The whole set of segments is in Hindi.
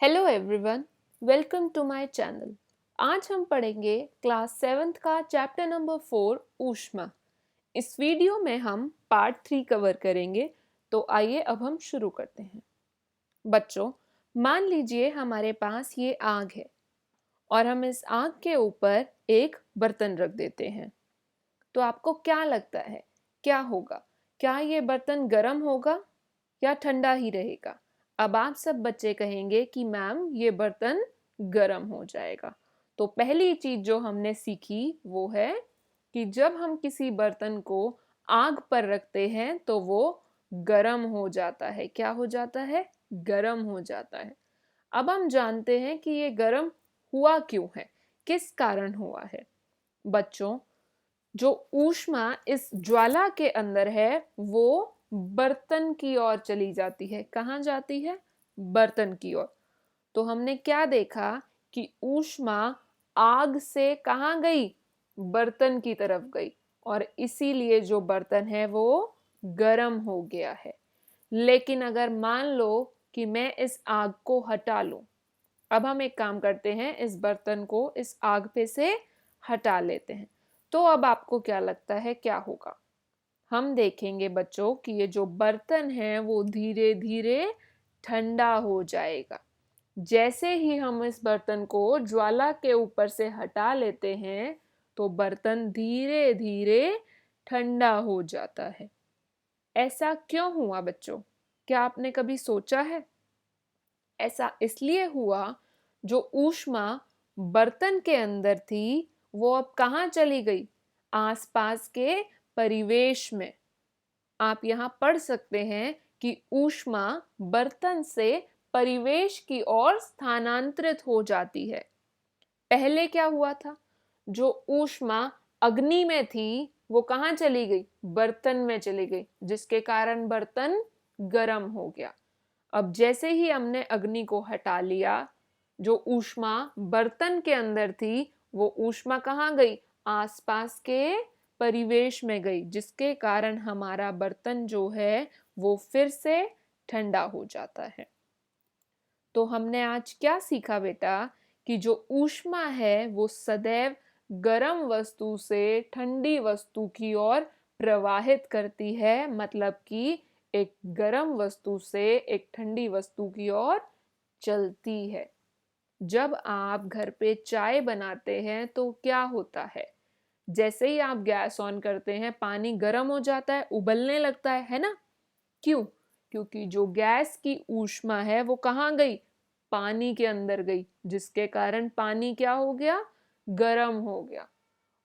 Hello everyone, welcome to my channel. आज हम पढ़ेंगे क्लास 7th का चैप्टर नंबर 4 ऊष्मा। इस वीडियो में हम पार्ट 3 कवर करेंगे। तो आइए अब हम शुरू करते हैं। बच्चों, मान लीजिए हमारे पास ये आग है और हम इस आग के ऊपर एक बर्तन रख देते हैं। तो आपको क्या लगता है क्या होगा? क्या ये बर्तन गर्म होगा या ठंडा ही रहेगा? अब आप सब बच्चे कहेंगे कि मैम ये बर्तन गर्म हो जाएगा। तो पहली चीज जो हमने सीखी वो है कि जब हम किसी बर्तन को आग पर रखते हैं तो वो गर्म हो जाता है। क्या हो जाता है? गर्म हो जाता है। अब हम जानते हैं कि ये गर्म हुआ क्यों है, किस कारण हुआ है। बच्चों, जो ऊष्मा इस ज्वाला के अंदर है वो बर्तन की ओर चली जाती है। कहाँ जाती है? बर्तन की ओर। तो हमने क्या देखा कि ऊष्मा आग से कहाँ गई? बर्तन की तरफ गई, और इसीलिए जो बर्तन है वो गर्म हो गया है। लेकिन अगर मान लो कि मैं इस आग को हटा लूं, अब हम एक काम करते हैं, इस बर्तन को इस आग पे से हटा लेते हैं। तो अब आपको क्या लगता है क्या होगा? हम देखेंगे बच्चों कि ये जो बर्तन है वो धीरे धीरे ठंडा हो जाएगा। जैसे ही हम इस बर्तन को ज्वाला के ऊपर से हटा लेते हैं तो बर्तन धीरे धीरे ठंडा हो जाता है। ऐसा क्यों हुआ बच्चों? क्या आपने कभी सोचा है? ऐसा इसलिए हुआ, जो ऊष्मा बर्तन के अंदर थी वो अब कहाँ चली गई? आसपास के परिवेश में। आप यहाँ पढ़ सकते हैं कि ऊष्मा बर्तन से परिवेश की ओर स्थानांतरित हो जाती है। पहले क्या हुआ था? जो ऊष्मा अग्नि में थी वो कहाँ चली गई? बर्तन में चली गई, जिसके कारण बर्तन गर्म हो गया। अब जैसे ही हमने अग्नि को हटा लिया, जो ऊष्मा बर्तन के अंदर थी वो ऊष्मा कहाँ गई? आसपास के परिवेश में गई, जिसके कारण हमारा बर्तन जो है वो फिर से ठंडा हो जाता है। तो हमने आज क्या सीखा बेटा? कि जो ऊष्मा है वो सदैव गर्म वस्तु से ठंडी वस्तु की ओर प्रवाहित करती है। मतलब कि एक गर्म वस्तु से एक ठंडी वस्तु की ओर चलती है। जब आप घर पे चाय बनाते हैं तो क्या होता है? जैसे ही आप गैस ऑन करते हैं पानी गर्म हो जाता है, उबलने लगता है ना? क्यों? क्योंकि जो गैस की ऊष्मा है वो कहाँ गई? पानी के अंदर गई, जिसके कारण पानी क्या हो गया? गर्म हो गया।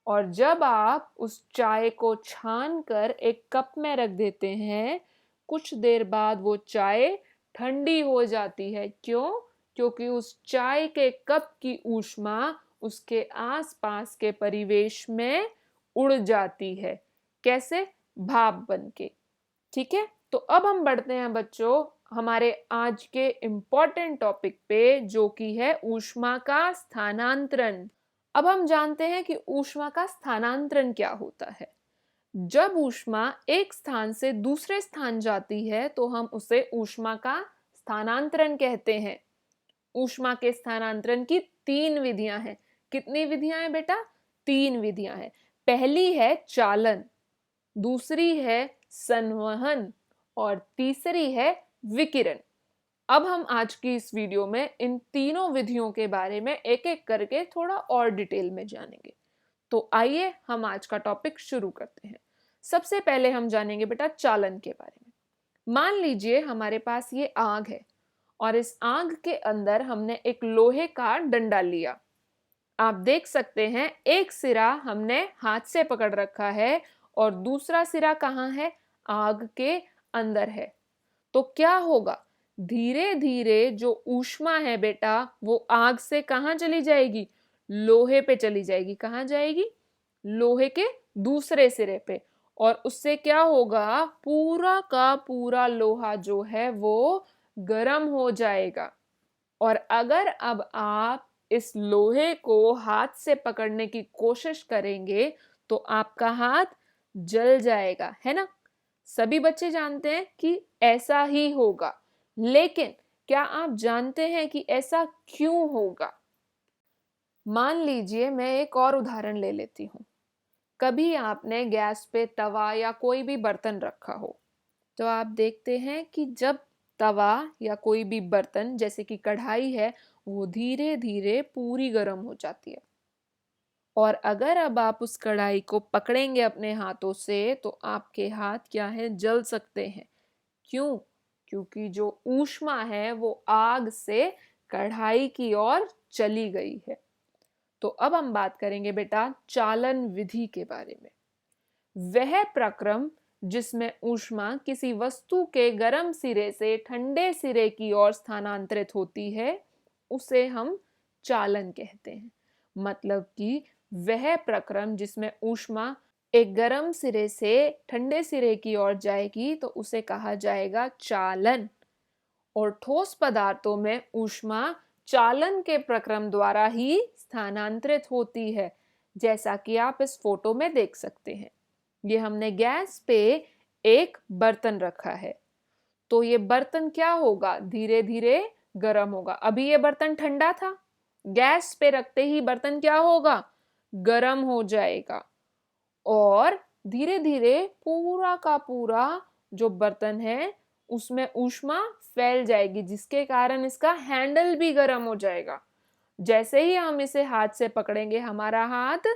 और जब आप उस चाय को छान कर एक कप में रख देते हैं, कुछ देर बाद वो चाय ठंडी हो जाती है। क्यों? क्योंकि उस चाय के कप की ऊष्मा उसके आसपास के परिवेश में उड़ जाती है। कैसे? भाप बन के। ठीक है, तो अब हम बढ़ते हैं बच्चों हमारे आज के इम्पोर्टेंट टॉपिक पे, जो कि है ऊष्मा का स्थानांतरण। अब हम जानते हैं कि ऊष्मा का स्थानांतरण क्या होता है। जब ऊष्मा एक स्थान से दूसरे स्थान जाती है तो हम उसे ऊष्मा का स्थानांतरण कहते हैं। ऊष्मा के स्थानांतरण की 3 विधियां हैं। कितनी विधियां हैं बेटा? 3 विधियां हैं। पहली है चालन, दूसरी है संवहन, और तीसरी है विकिरण। अब हम आज की इस वीडियो में इन तीनों विधियों के बारे में एक एक करके थोड़ा और डिटेल में जानेंगे। तो आइए हम आज का टॉपिक शुरू करते हैं। सबसे पहले हम जानेंगे बेटा चालन के बारे में। मान लीजिए हमारे पास ये आग है और इस आग के अंदर हमने एक लोहे का डंडा लिया। आप देख सकते हैं एक सिरा हमने हाथ से पकड़ रखा है और दूसरा सिरा कहाँ है? आग के अंदर है। तो क्या होगा? धीरे धीरे जो ऊष्मा है बेटा वो आग से कहाँ चली जाएगी? लोहे पे चली जाएगी। कहाँ जाएगी? लोहे के दूसरे सिरे पे। और उससे क्या होगा? पूरा का पूरा लोहा जो है वो गर्म हो जाएगा। और अगर अब आप इस लोहे को हाथ से पकड़ने की कोशिश करेंगे तो आपका हाथ जल जाएगा, है ना? सभी बच्चे जानते हैं कि ऐसा ही होगा। लेकिन क्या आप जानते हैं कि ऐसा क्यों होगा? मान लीजिए मैं एक और उदाहरण ले लेती हूँ। कभी आपने गैस पे तवा या कोई भी बर्तन रखा हो, तो आप देखते हैं कि जब तवा या कोई भी बर्तन जैसे कि कढ़ाई है, वो धीरे धीरे पूरी गर्म हो जाती है। और अगर अब आप उस कढ़ाई को पकड़ेंगे अपने हाथों से, तो आपके हाथ क्या है, जल सकते हैं। क्यों? क्योंकि जो ऊष्मा है वो आग से कढ़ाई की ओर चली गई है। तो अब हम बात करेंगे बेटा चालन विधि के बारे में। वह प्रक्रम जिसमें ऊष्मा किसी वस्तु के गर्म सिरे से ठंडे सिरे की ओर स्थानांतरित होती है, उसे हम चालन कहते हैं। मतलब कि वह प्रक्रम जिसमें ऊष्मा एक गर्म सिरे से ठंडे सिरे की ओर जाएगी, तो उसे कहा जाएगा चालन। और ठोस पदार्थों में ऊष्मा चालन के प्रक्रम द्वारा ही स्थानांतरित होती है, जैसा कि आप इस फोटो में देख सकते हैं। ये हमने गैस पे एक बर्तन रखा है, तो ये बर्तन क्या होगा, धीरे धीरे गर्म होगा। अभी ये बर्तन ठंडा था, गैस पे रखते ही बर्तन क्या होगा, गर्म हो जाएगा और धीरे धीरे पूरा का पूरा जो बर्तन है उसमें ऊष्मा फैल जाएगी, जिसके कारण इसका हैंडल भी गर्म हो जाएगा। जैसे ही हम इसे हाथ से पकड़ेंगे, हमारा हाथ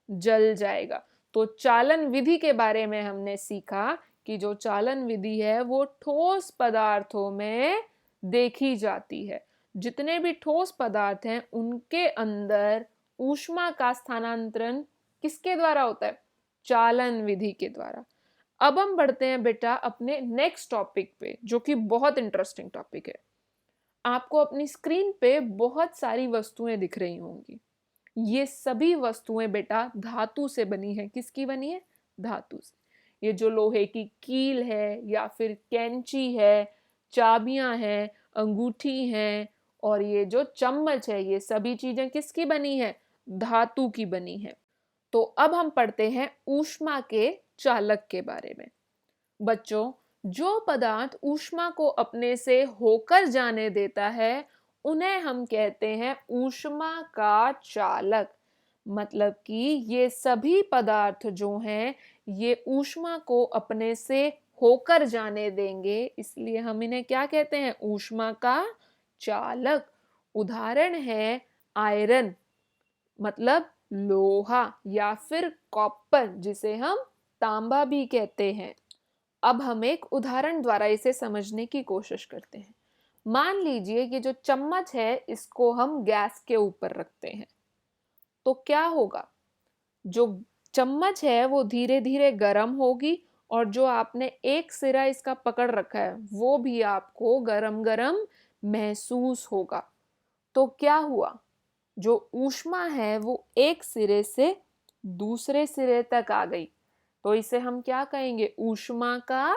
जल जाएगा। तो चालन विधि के बारे में हमने सीखा कि जो चालन विधि है वो ठोस पदार्थों में देखी जाती है। जितने भी ठोस पदार्थ हैं उनके अंदर ऊष्मा का स्थानांतरण किसके द्वारा होता है, चालन विधि के द्वारा। अब हम बढ़ते हैं बेटा अपने नेक्स्ट टॉपिक पे, जो कि बहुत इंटरेस्टिंग टॉपिक है। आपको अपनी स्क्रीन पे बहुत सारी वस्तुएं दिख रही होंगी। ये सभी वस्तुएं बेटा धातु से बनी है। किसकी बनी है, धातु से। ये जो लोहे की कील है या फिर कैंची है, चाबियां हैं, अंगूठी हैं और ये जो चम्मच है, ये सभी चीजें किसकी बनी है, धातु की बनी है। तो अब हम पढ़ते हैं ऊष्मा के चालक के बारे में। बच्चों, जो पदार्थ ऊष्मा को अपने से होकर जाने देता है उन्हें हम कहते हैं ऊष्मा का चालक। मतलब कि ये सभी पदार्थ जो हैं ये ऊष्मा को अपने से होकर जाने देंगे, इसलिए हम इन्हें क्या कहते हैं, ऊष्मा का चालक। उदाहरण है आयरन, मतलब लोहा, या फिर कॉपर जिसे हम तांबा भी कहते हैं। अब हम एक उदाहरण द्वारा इसे समझने की कोशिश करते हैं। मान लीजिए कि जो चम्मच है इसको हम गैस के ऊपर रखते हैं, तो क्या होगा, जो चम्मच है वो धीरे धीरे गर्म होगी और जो आपने एक सिरा इसका पकड़ रखा है वो भी आपको गरम गरम महसूस होगा। तो क्या हुआ, जो ऊष्मा है वो एक सिरे से दूसरे सिरे तक आ गई, तो इसे हम क्या कहेंगे, ऊष्मा का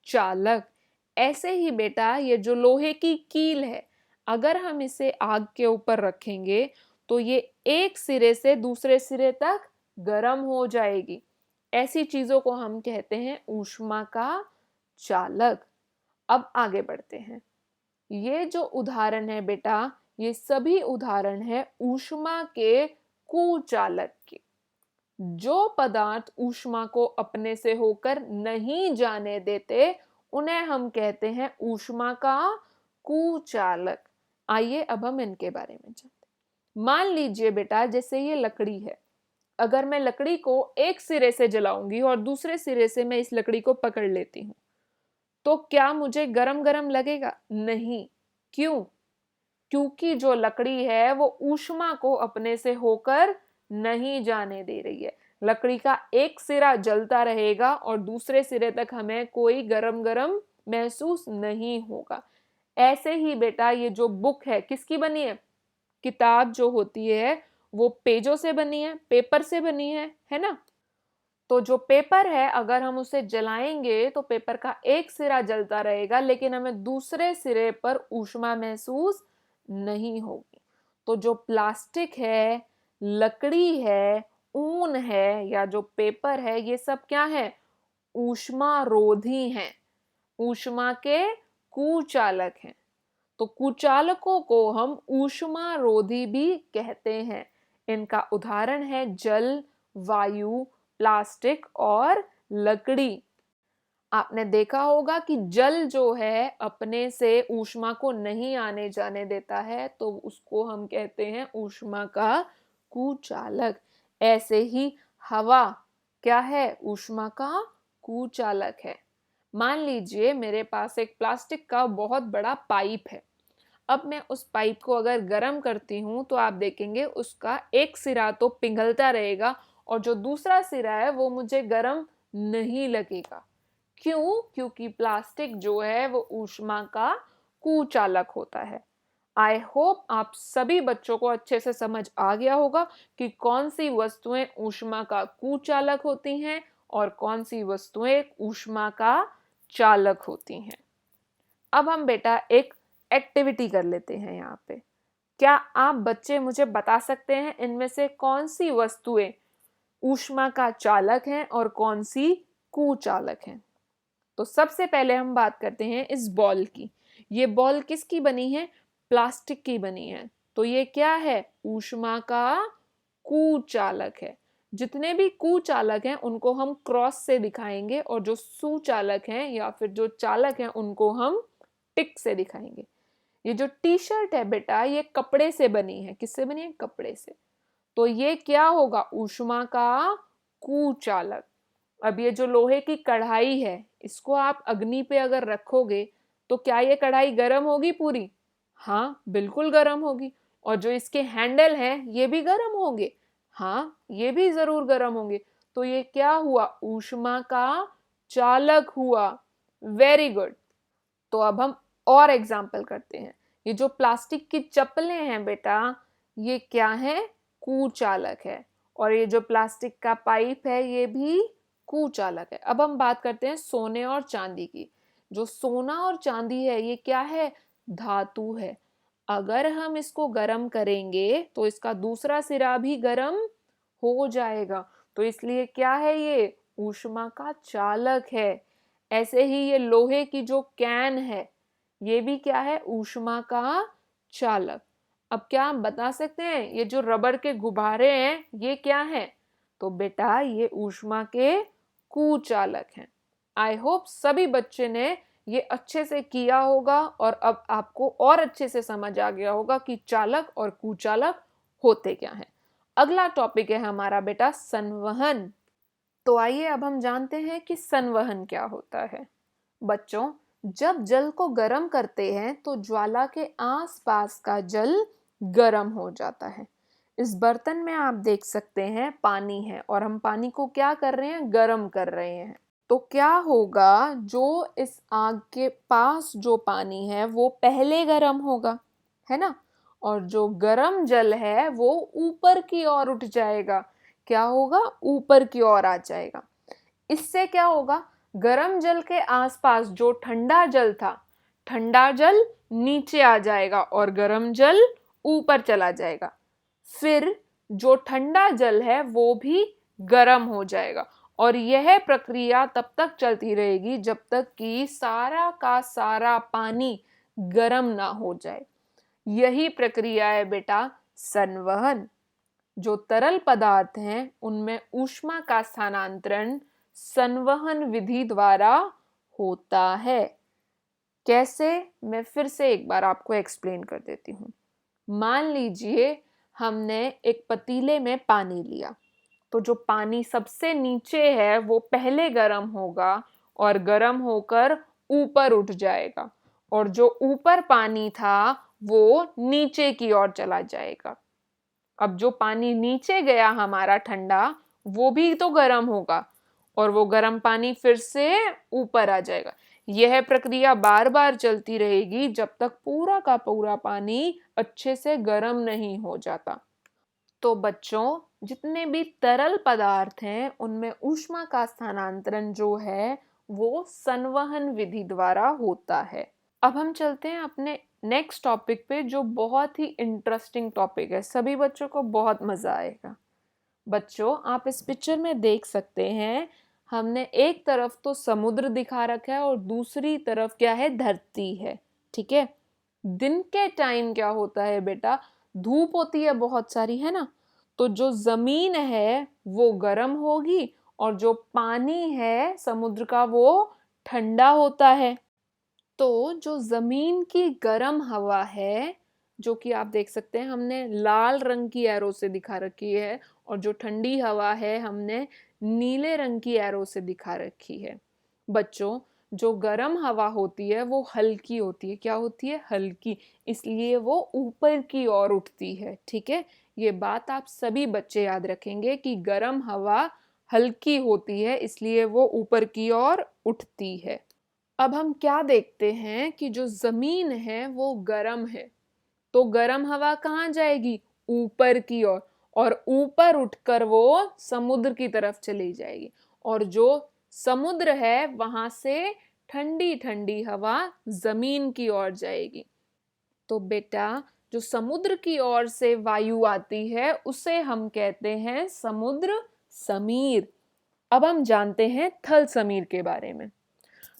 चालक। ऐसे ही बेटा ये जो लोहे की कील है, अगर हम इसे आग के ऊपर रखेंगे तो ये एक सिरे से दूसरे सिरे तक गर्म हो जाएगी। ऐसी चीजों को हम कहते हैं ऊष्मा का चालक। अब आगे बढ़ते हैं। ये जो उदाहरण है बेटा, ये सभी उदाहरण है ऊष्मा के कुचालक के। जो पदार्थ ऊष्मा को अपने से होकर नहीं जाने देते उन्हें हम कहते हैं ऊष्मा का कुचालक। आइए अब हम इनके बारे में जानते हैं। मान लीजिए बेटा जैसे ये लकड़ी है, अगर मैं लकड़ी को एक सिरे से जलाऊंगी और दूसरे सिरे से मैं इस लकड़ी को पकड़ लेती हूँ, तो क्या मुझे गरम गरम लगेगा? नहीं। क्यों? क्योंकि जो लकड़ी है वो ऊष्मा को अपने से होकर नहीं जाने दे रही है। लकड़ी का एक सिरा जलता रहेगा और दूसरे सिरे तक हमें कोई गरम गरम महसूस नहीं होगा। ऐसे ही बेटा ये जो बुक है किसकी बनी है, किताब जो होती है वो पेजों से बनी है, पेपर से बनी है ना। तो जो पेपर है अगर हम उसे जलाएंगे तो पेपर का एक सिरा जलता रहेगा, लेकिन हमें दूसरे सिरे पर ऊष्मा महसूस नहीं होगी। तो जो प्लास्टिक है, लकड़ी है, ऊन है या जो पेपर है, ये सब क्या है, ऊष्मा रोधी हैं, ऊष्मा के कुचालक हैं। तो कुचालकों को हम ऊष्मारोधी भी कहते हैं। इनका उदाहरण है जल, वायु, प्लास्टिक और लकड़ी। आपने देखा होगा कि जल जो है अपने से ऊष्मा को नहीं आने जाने देता है, तो उसको हम कहते हैं ऊष्मा का कुचालक। ऐसे ही हवा क्या है? ऊष्मा का कुचालक है। मान लीजिए मेरे पास एक प्लास्टिक का बहुत बड़ा पाइप है। अब मैं उस पाइप को अगर गर्म करती हूँ तो आप देखेंगे उसका एक सिरा तो पिघलता रहेगा और जो दूसरा सिरा है वो मुझे गर्म नहीं लगेगा। क्यों? क्योंकि प्लास्टिक जो है वो ऊष्मा का कुचालक होता है। आई होप आप सभी बच्चों को अच्छे से समझ आ गया होगा कि कौन सी वस्तुएं ऊष्मा का कुचालक होती हैं और कौन सी वस्तुएं ऊष्मा का चालक होती हैं। अब हम बेटा एक एक्टिविटी कर लेते हैं यहाँ पे। क्या आप बच्चे मुझे बता सकते हैं इनमें से कौन सी वस्तुएं ऊष्मा का चालक हैं और कौन सी कुचालक हैं? तो सबसे पहले हम बात करते हैं इस बॉल की। ये बॉल किसकी बनी है? प्लास्टिक की बनी है। तो ये क्या है? ऊष्मा का कुचालक है। जितने भी कुचालक हैं उनको हम क्रॉस से दिखाएंगे और जो सुचालक हैं या फिर जो चालक हैं उनको हम टिक से दिखाएंगे। ये जो टी शर्ट है बेटा ये कपड़े से बनी है। किससे बनी है? कपड़े से। तो ये क्या होगा? ऊष्मा का कुचालक। अब ये जो लोहे की कढ़ाई है इसको आप अग्नि पे अगर रखोगे तो क्या ये कढ़ाई गर्म होगी पूरी? हाँ, बिल्कुल गर्म होगी। और जो इसके हैंडल हैं ये भी गर्म होंगे। हाँ, ये भी जरूर गर्म होंगे। तो ये क्या हुआ? ऊष्मा का चालक हुआ। Very good. तो अब हम और एग्जाम्पल करते हैं। ये जो प्लास्टिक की चप्पलें हैं बेटा ये क्या है? कुचालक है। और ये जो प्लास्टिक का पाइप है ये भी कुचालक है। अब हम बात करते हैं सोने और चांदी की। जो सोना और चांदी है ये क्या है? धातु है। अगर हम इसको गर्म करेंगे तो इसका दूसरा सिरा भी गर्म हो जाएगा। तो इसलिए क्या है? ये ऊष्मा का चालक है। ऐसे ही ये लोहे की जो कैन है ये भी क्या है? ऊष्मा का चालक। अब क्या हम बता सकते हैं ये जो रबर के गुब्बारे हैं ये क्या है? तो बेटा ये ऊष्मा के कुचालक हैं। आई होप सभी बच्चे ने ये अच्छे से किया होगा और अब आपको और अच्छे से समझ आ गया होगा कि चालक और कुचालक होते क्या हैं। अगला टॉपिक है हमारा बेटा संवहन। तो आइए अब हम जानते हैं कि संवहन क्या होता है। बच्चों, जब जल को गर्म करते हैं तो ज्वाला के आसपास का जल गर्म हो जाता है। इस बर्तन में आप देख सकते हैं पानी है और हम पानी को क्या कर रहे हैं? गर्म कर रहे हैं। तो क्या होगा? जो इस आग के पास जो पानी है वो पहले गर्म होगा, है ना? और जो गर्म जल है वो ऊपर की ओर उठ जाएगा। क्या होगा? ऊपर की ओर आ जाएगा। इससे क्या होगा? गर्म जल के आसपास जो ठंडा जल था, ठंडा जल नीचे आ जाएगा और गर्म जल ऊपर चला जाएगा। फिर जो ठंडा जल है वो भी गर्म हो जाएगा और यह प्रक्रिया तब तक चलती रहेगी जब तक कि सारा का सारा पानी गर्म ना हो जाए। यही प्रक्रिया है बेटा संवहन। जो तरल पदार्थ हैं उनमें ऊष्मा का स्थानांतरण संवहन विधि द्वारा होता है। कैसे? मैं फिर से एक बार आपको एक्सप्लेन कर देती हूँ। मान लीजिए हमने एक पतीले में पानी लिया, तो जो पानी सबसे नीचे है वो पहले गर्म होगा और गर्म होकर ऊपर उठ जाएगा और जो ऊपर पानी था वो नीचे की ओर चला जाएगा। अब जो पानी नीचे गया हमारा ठंडा वो भी तो गर्म होगा और वो गर्म पानी फिर से ऊपर आ जाएगा। यह प्रक्रिया बार बार चलती रहेगी जब तक पूरा का पूरा पानी अच्छे से गर्म नहीं हो जाता। तो बच्चों, जितने भी तरल पदार्थ हैं उनमें ऊष्मा का स्थानांतरण जो है वो संवहन विधि द्वारा होता है। अब हम चलते हैं अपने नेक्स्ट टॉपिक पे जो बहुत ही इंटरेस्टिंग टॉपिक है। सभी बच्चों को बहुत मजा आएगा। बच्चों, आप इस पिक्चर में देख सकते हैं हमने एक तरफ तो समुद्र दिखा रखा है और दूसरी तरफ क्या है? धरती है। ठीक है। दिन के टाइम क्या होता है बेटा, धूप होती है बहुत सारी, है ना, तो जो जमीन है वो गर्म होगी और जो पानी है समुद्र का वो ठंडा होता है। तो जो जमीन की गर्म हवा है, जो कि आप देख सकते हैं हमने लाल रंग की एरो से दिखा रखी है, और जो ठंडी हवा है हमने नीले रंग की एरो से दिखा रखी है। बच्चों, जो गर्म हवा होती है वो हल्की होती है। क्या होती है? हल्की। इसलिए वो ऊपर की ओर उठती है। ठीक है, ये बात आप सभी बच्चे याद रखेंगे कि गर्म हवा हल्की होती है, इसलिए वो ऊपर की ओर उठती है। अब हम क्या देखते हैं कि जो जमीन है वो गर्म है, तो गर्म हवा कहाँ जाएगी? ऊपर की ओर, और ऊपर उठकर वो समुद्र की तरफ चली जाएगी, और जो समुद्र है वहां से ठंडी ठंडी हवा जमीन की ओर जाएगी। तो बेटा, जो समुद्र की ओर से वायु आती है उसे हम कहते हैं समुद्र समीर। अब हम जानते हैं थल समीर के बारे में।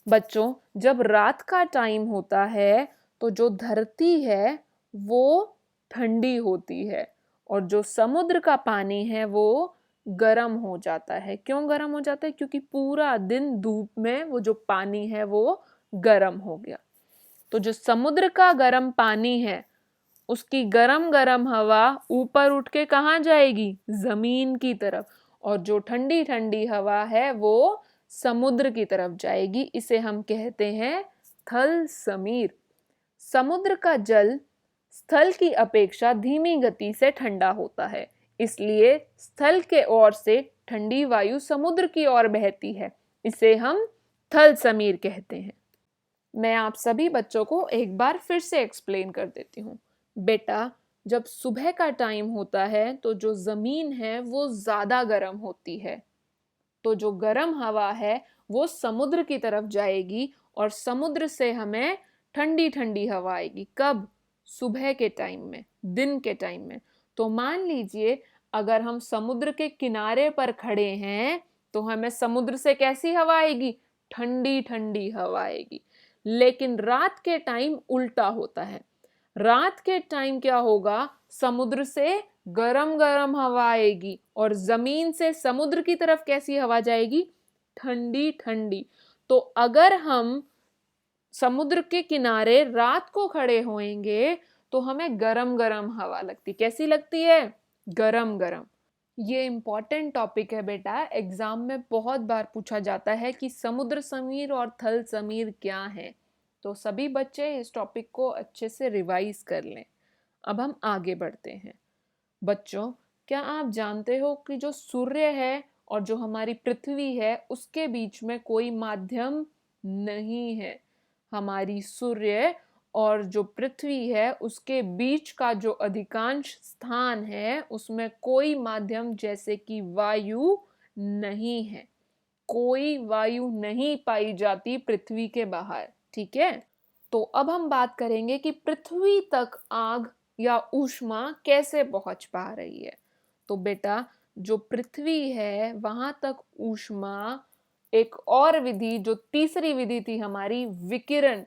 बच्चों, जब रात का टाइम होता है तो जो धरती है वो ठंडी होती है, और जो समुद्र का पानी है वो गर्म हो जाता है। क्यों गर्म हो जाता है? क्योंकि पूरा दिन धूप में वो जो पानी है वो गर्म हो गया। तो जो समुद्र का गर्म पानी है उसकी गरम गरम हवा ऊपर उठ के कहाँ जाएगी? जमीन की तरफ। और जो ठंडी ठंडी हवा है वो समुद्र की तरफ जाएगी। इसे हम कहते हैं थल समीर। समुद्र का जल स्थल की अपेक्षा धीमी गति से ठंडा होता है, इसलिए स्थल के ओर से ठंडी वायु समुद्र की ओर बहती है। इसे हम थल समीर कहते हैं। मैं आप सभी बच्चों को एक बार फिर से एक्सप्लेन कर देती हूँ। बेटा, जब सुबह का टाइम होता है तो जो जमीन है वो ज्यादा गर्म होती है, तो जो गर्म हवा है वो समुद्र की तरफ जाएगी, और समुद्र से हमें ठंडी ठंडी हवा आएगी। कब? सुबह के टाइम में, दिन के टाइम में। तो मान लीजिए अगर हम समुद्र के किनारे पर खड़े हैं तो हमें समुद्र से कैसी हवा आएगी? ठंडी ठंडी हवा आएगी। लेकिन रात के टाइम उल्टा होता है। रात के टाइम क्या होगा? समुद्र से गरम गरम हवा आएगी, और जमीन से समुद्र की तरफ कैसी हवा जाएगी? ठंडी ठंडी। तो अगर हम समुद्र के किनारे रात को खड़े होएंगे तो हमें गरम गरम हवा लगती। कैसी लगती है? गरम गरम। ये इंपॉर्टेंट टॉपिक है बेटा, एग्जाम में बहुत बार पूछा जाता है कि समुद्र समीर और थल समीर क्या है। तो सभी बच्चे इस टॉपिक को अच्छे से रिवाइज कर लें। अब हम आगे बढ़ते हैं। बच्चों, क्या आप जानते हो कि जो सूर्य है और जो हमारी पृथ्वी है उसके बीच में कोई माध्यम नहीं है। हमारी सूर्य और जो पृथ्वी है उसके बीच का जो अधिकांश स्थान है उसमें कोई माध्यम जैसे कि वायु नहीं है। कोई वायु नहीं पाई जाती पृथ्वी के बाहर। ठीक है, तो अब हम बात करेंगे कि पृथ्वी तक आग या ऊष्मा कैसे पहुंच पा रही है। तो बेटा, जो पृथ्वी है वहां तक ऊष्मा एक और विधि, जो तीसरी विधि थी हमारी, विकिरण,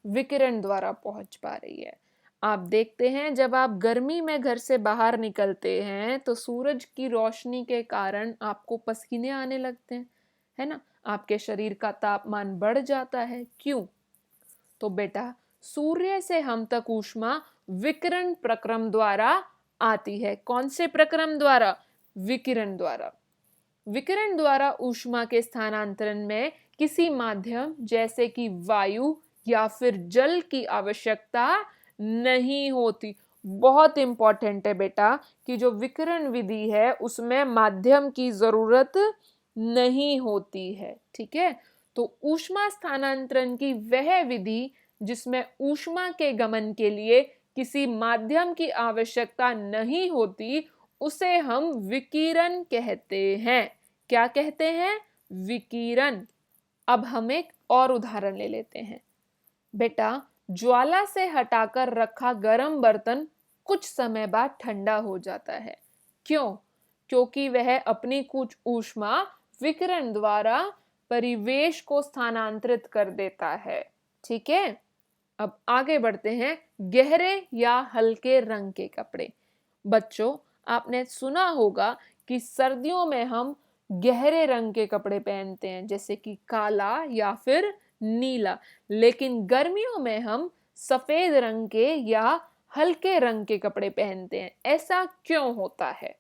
विकिरण द्वारा पहुंच पा रही है। आप देखते हैं जब आप गर्मी में घर से बाहर निकलते हैं तो सूरज की रोशनी के कारण आपको पसीने आने लगते हैं, है ना, आपके शरीर का तापमान बढ़ जाता है। क्यों? तो बेटा, सूर्य से हम तक ऊष्मा विकिरण प्रक्रम द्वारा आती है। कौन से प्रक्रम द्वारा? विकिरण द्वारा। विकिरण द्वारा ऊष्मा के स्थानांतरण में किसी माध्यम जैसे कि वायु या फिर जल की आवश्यकता नहीं होती। बहुत इंपॉर्टेंट है बेटा कि जो विकिरण विधि है उसमें माध्यम की जरूरत नहीं होती है। ठीक है, तो ऊष्मा स्थानांतरण की वह विधि जिसमें ऊष्मा के गमन के लिए किसी माध्यम की आवश्यकता नहीं होती उसे हम विकिरण कहते हैं। क्या कहते हैं? विकिरण। अब हम एक और उदाहरण ले लेते हैं। बेटा, ज्वाला से हटाकर रखा गर्म बर्तन कुछ समय बाद ठंडा हो जाता है। क्यों? क्योंकि वह अपनी कुछ ऊष्मा विकिरण द्वारा परिवेश को स्थानांतरित कर देता है। ठीक है, अब आगे बढ़ते हैं गहरे या हल्के रंग के कपड़े। बच्चों, आपने सुना होगा कि सर्दियों में हम गहरे रंग के कपड़े पहनते हैं, जैसे कि काला या फिर नीला, लेकिन गर्मियों में हम सफेद रंग के या हल्के रंग के कपड़े पहनते हैं। ऐसा क्यों होता है?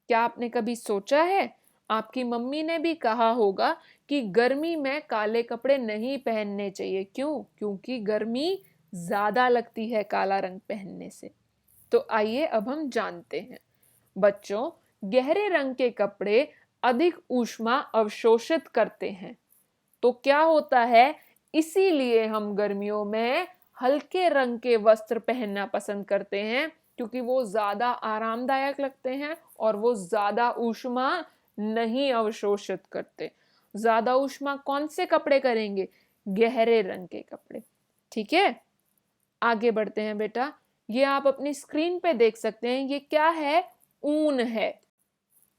क्या आपने कभी सोचा है? आपकी मम्मी ने भी कहा होगा कि गर्मी में काले कपड़े नहीं पहनने चाहिए। क्यों? क्योंकि गर्मी ज्यादा लगती है काला रंग पहनने से। तो आइए अब हम जानते हैं। बच्चों, गहरे रंग के कपड़े अधिक ऊष्मा अवशोषित करते हैं। तो क्या होता है, इसीलिए हम गर्मियों में हल्के रंग के वस्त्र पहनना पसंद करते हैं, क्योंकि वो ज्यादा आरामदायक लगते हैं और वो ज्यादा ऊष्मा नहीं अवशोषित करते। ज्यादा ऊष्मा कौन से कपड़े करेंगे? गहरे रंग के कपड़े। ठीक है, आगे बढ़ते हैं बेटा। ये आप अपनी स्क्रीन पे देख सकते हैं, ये क्या है? ऊन है।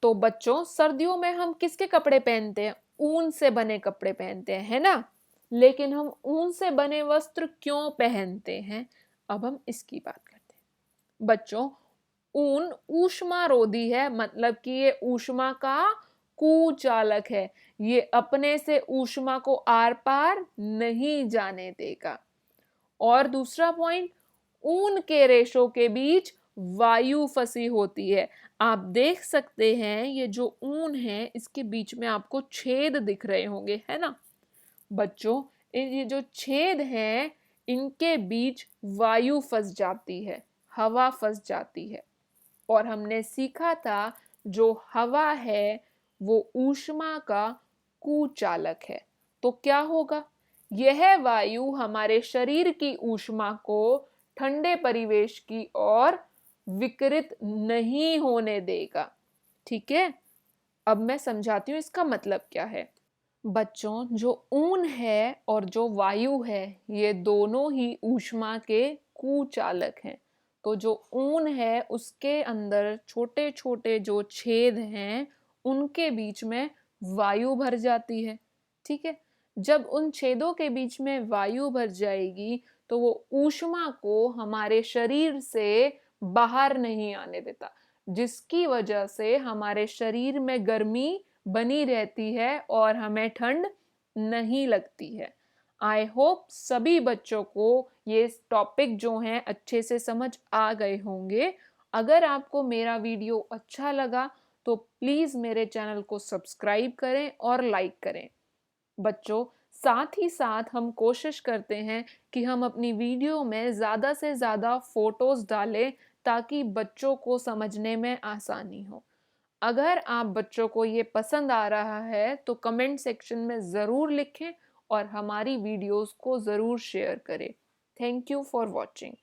तो बच्चों, सर्दियों में हम किसके कपड़े पहनते हैं? ऊन से बने कपड़े पहनते हैं, है ना? लेकिन हम ऊन से बने वस्त्र क्यों पहनते हैं? अब हम इसकी बात करते हैं। बच्चों, ऊन ऊष्मारोधी है, मतलब कि ये ऊष्मा का कुचालक है। ये अपने से ऊष्मा को आर पार नहीं जाने देगा। और दूसरा पॉइंट, ऊन के रेशों के बीच वायु फंसी होती है। आप देख सकते हैं, ये जो ऊन है इसके बीच में आपको छेद दिख रहे होंगे, है ना? बच्चों, ये जो छेद हैं, इनके बीच वायु फंस जाती है, हवा फंस जाती है। और हमने सीखा था, जो हवा है वो ऊष्मा का कुचालक है। तो क्या होगा? यह वायु हमारे शरीर की ऊष्मा को ठंडे परिवेश की ओर विकृत नहीं होने देगा। ठीक है, अब मैं समझाती हूँ इसका मतलब क्या है। बच्चों, जो ऊन है और जो वायु है, ये दोनों ही ऊष्मा के कुचालक हैं। तो जो ऊन है उसके अंदर छोटे छोटे जो छेद हैं, उनके बीच में वायु भर जाती है। ठीक है, जब उन छेदों के बीच में वायु भर जाएगी तो वो ऊष्मा को हमारे शरीर से बाहर नहीं आने देता, जिसकी वजह से हमारे शरीर में गर्मी बनी रहती है और हमें ठंड नहीं लगती है। आई होप सभी बच्चों को ये टॉपिक जो हैं अच्छे से समझ आ गए होंगे। अगर आपको मेरा वीडियो अच्छा लगा तो प्लीज़ मेरे चैनल को सब्सक्राइब करें और लाइक करें। बच्चों, साथ ही साथ हम कोशिश करते हैं कि हम अपनी वीडियो में ज़्यादा से ज़्यादा फोटोज़ डालें, ताकि बच्चों को समझने में आसानी हो। अगर आप बच्चों को ये पसंद आ रहा है तो कमेंट सेक्शन में ज़रूर लिखें और हमारी वीडियोस को ज़रूर शेयर करें। Thank you for watching.